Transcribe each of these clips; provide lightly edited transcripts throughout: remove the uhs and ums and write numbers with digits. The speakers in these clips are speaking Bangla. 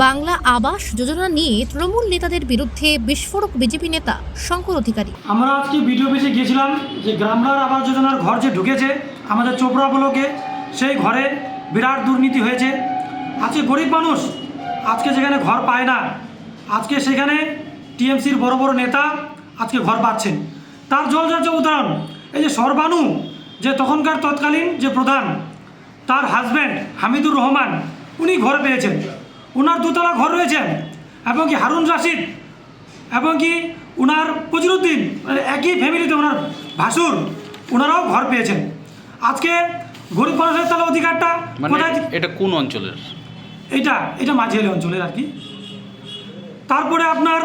বাংলা আবাস যোজনা নিয়ে তৃণমূল নেতাদের বিরুদ্ধে বিস্ফোরক বিজেপি নেতা শঙ্কর অধিকারী। আমরা আজকে ভিডিও অফিসে গিয়েছিলাম যে গ্রামলার আবাস যোজনার ঘর যে ঢুকেছে আমাদের চোপড়া ব্লকে, সেই ঘরে বিরাট দুর্নীতি হয়েছে। আজকে গরিব মানুষ আজকে যেখানে ঘর পায় না, আজকে সেখানে টিএমসির বড় বড় নেতা আজকে ঘর পাচ্ছেন। তার জলজান্ত উদাহরণ এই যে সর্বানু, যে তখনকার তৎকালীন যে প্রধান, তার হাজব্যান্ড হামিদুর রহমান, উনি ঘর পেয়েছেন, ওনার দোতলা ঘর রয়েছেন। এবং কি হারুন রাশিদ এবং কি ওনার ফজরুদ্দিন, একই ফ্যামিলিতে ওনার ভাসুর, ওনারাও ঘর পেয়েছেন। আজকে গরিব মানুষের তাহলে অধিকারটা কোথায়? এটা কোন অঞ্চলের? এটা মাঝিয়ালি অঞ্চলের আর কি। তারপরে আপনার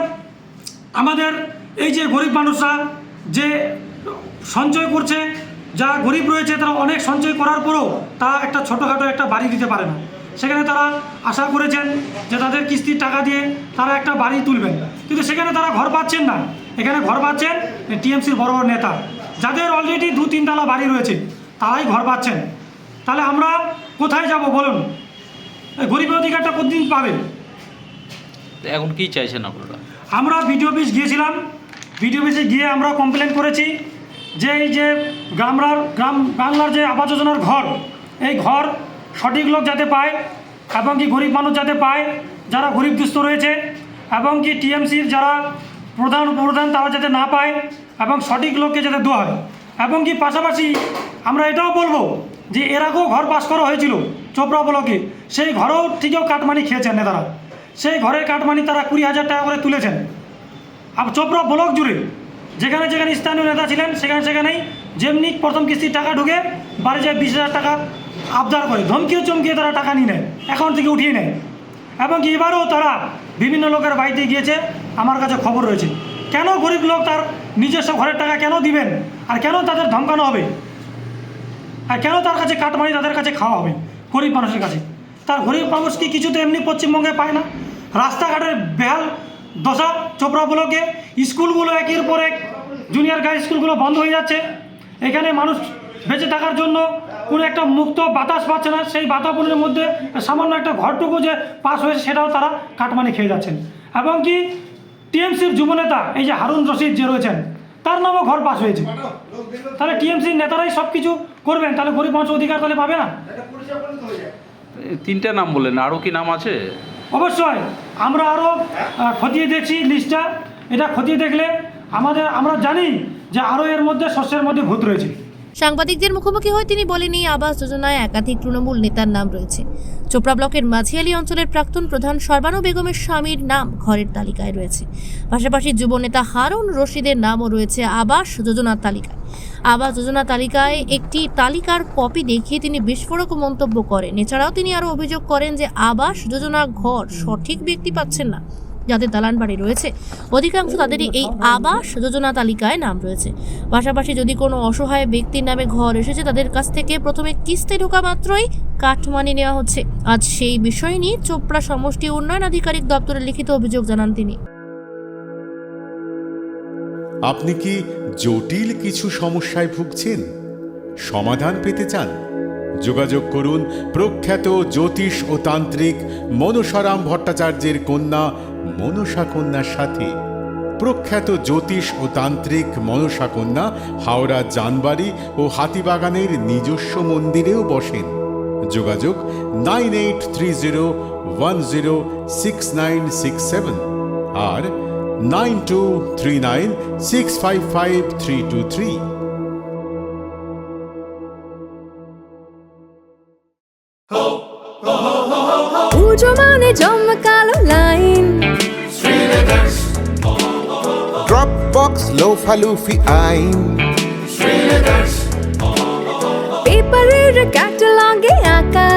আমাদের এই যে গরিব মানুষরা যে সঞ্চয় করছে, যা গরিব রয়েছে তারা অনেক সঞ্চয় করার পরেও তারা একটা ছোটোখাটো একটা বাড়ি দিতে পারে না। সেখানে তারা আশা করেছেন যে তাদের কিস্তির টাকা দিয়ে তারা একটা বাড়ি তুলবেন, কিন্তু সেখানে তারা ঘর পাচ্ছেন না। এখানে ঘর পাচ্ছেন টিএমসির বড় বড় নেতা, যাদের অলরেডি 2-3 তলা বাড়ি রয়েছে, তারাই ঘর পাচ্ছেন। তাহলে আমরা কোথায় যাব বলুন? গরিবের অধিকারটা কতদিন পাবে? এখন কি চাইছেন আপনারা? আমরা বিডিও অফিস গিয়েছিলাম, বিডিও অফিসে গিয়ে আমরা কমপ্লেন করেছি যে এই যে বাংলার যে আবাস যোজনার ঘর, এই ঘর সঠিক লোক যাতে পায় এবং কি গরিব মানুষ যাতে পায়, যারা গরিব দুস্থ রয়েছে, এবং কি টিএমসির যারা প্রধান তারা যাতে না পায় এবং সঠিক লোককে যাতে দেওয়া হয়। এবং কি পাশাপাশি আমরা এটাও বলবো যে এর আগেও ঘর পাস করা হয়েছিল চোপড়া ব্লকে, সেই ঘরেও ঠিকও কাটমানি খেয়েছেন নেতারা। সেই ঘরের কাটমানি তারা 20,000 টাকা করে তুলেছেন। আর চোপড়া ব্লক জুড়ে যেখানে যেখানে স্থানীয় নেতা ছিলেন সেখানেই যেমনি প্রথম কিস্তির টাকা ঢুকে বাড়ি যায় 20,000 টাকা আবদার করে, ধমকিয়ে চমকিয়ে তারা টাকা নিয়ে নেয়, অ্যাকাউন্ট থেকে উঠিয়ে নেয়। এবং কি এবারেও তারা বিভিন্ন লোকের বাড়িতে গিয়েছে, আমার কাছে খবর রয়েছে। কেন গরিব লোক তার নিজস্ব ঘরের টাকা কেন দিবেন, আর কেন তাদের ধমকানো হবে, আর কেন তার কাছে কাটমানি তাদের কাছে খাওয়া হবে গরিব মানুষের কাছে? তার গরিব মানুষ কি কিছু তো এমনি পশ্চিমবঙ্গে পায় না? রাস্তাঘাটের বেহাল দশা চোপড়া ব্লকে, স্কুলগুলো একের পর এক জুনিয়র গার্লস স্কুলগুলো বন্ধ হয়ে যাচ্ছে। এখানে মানুষ বেঁচে থাকার জন্য কোনো একটা মুক্ত বাতাস পাচ্ছে না। সেই বাতাবরণের মধ্যে সামান্য একটা ঘরটুকু যে পাস হয়েছে সেটাও তারা কাটমানি খেয়ে যাচ্ছেন। এবং কি টিএমসির যুবনেতা এই যে হারুন রশিদ যে রয়েছেন, তার নামও ঘর পাস হয়েছে। তাহলে টিএমসির নেতারাই সব কিছু করবেন, তাহলে গরিব মানুষ অধিকার তাহলে পাবে না? 3টা নাম বললেন, আরও কি নাম আছে? অবশ্যই আমরা আরও খতিয়ে দেখছি লিস্টটা। এটা খতিয়ে দেখলে আমরা জানি যে আরও এর মধ্যে শস্যের মধ্যে ভূত রয়েছে। সাংবাদিকদের মুখোমুখি হয়ে তিনি বলেন, এই আবাস যোজনায় একাধিক তৃণমূল নেতার নাম রয়েছে। চোপড়া ব্লকের মাঝিয়ালি অঞ্চলের প্রাক্তন প্রধান সর্বানু বেগমের স্বামীর নাম ঘরের তালিকায় রয়েছে। পাশাপাশি যুবনেতা হারুন রশিদের নামও রয়েছে আবাস যোজনার তালিকায়। আবাস যোজনা তালিকায় একটি তালিকার কপি দেখিয়ে তিনি বিস্ফোরক মন্তব্য করেন। এছাড়াও তিনি আরও অভিযোগ করেন যে আবাস যোজনার ঘর সঠিক ব্যক্তি পাচ্ছেন না। যাদের দালান বাড়ি রয়েছে অধিকাংশ তাদেরই এই আবাস যোজনা তালিকায় নাম রয়েছে। পাশাপাশি যদি কোনো অসহায় ব্যক্তির নামে ঘর এসেছে, তাদের কাছ থেকে প্রথমে কিস্তি ঢোকা মাত্রই কাটমানি নেওয়া হচ্ছে। আজ সেই বিষয় নিয়ে চোপড়া সমষ্টি উন্নয়ন আধিকারিক দপ্তরে লিখিত অভিযোগ জানান তিনি। আপনি কি জটিল কিছু সমস্যায় ভুগছেন? সমাধান পেতে চান? যোগাযোগ করুন প্রখ্যাত জ্যোতিষ ও তান্ত্রিক মনসারাম ভট্টাচার্যের কন্যা মনসা কন্যার সাথে। প্রখ্যাত জ্যোতিষ ও তান্ত্রিক মনসা কন্যা হাওড়া জানবাড়ি ও হাতিবাগানের নিজস্ব মন্দিরেও বসেন। যোগাযোগ 9830106967 আর 9239655323। মানে জমকালো লাইন, ড্রপ বক্স লোফা লুফি আইন, পেপারের ক্যাটালগে আঁকা,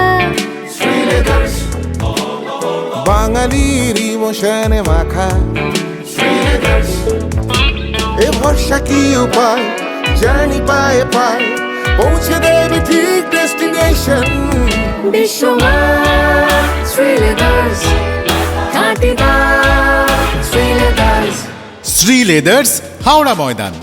বাঙালির ইমোশনে মাখা। এ ভরসা কি উপায়, জার্নি পায়ে পায় পৌঁছে দেবে ঠিক ডেস্টিনেশন। বিশ্বমান শ্রীলেদার্স, শ্রী লেদার্স, হাওড়া ময়দান।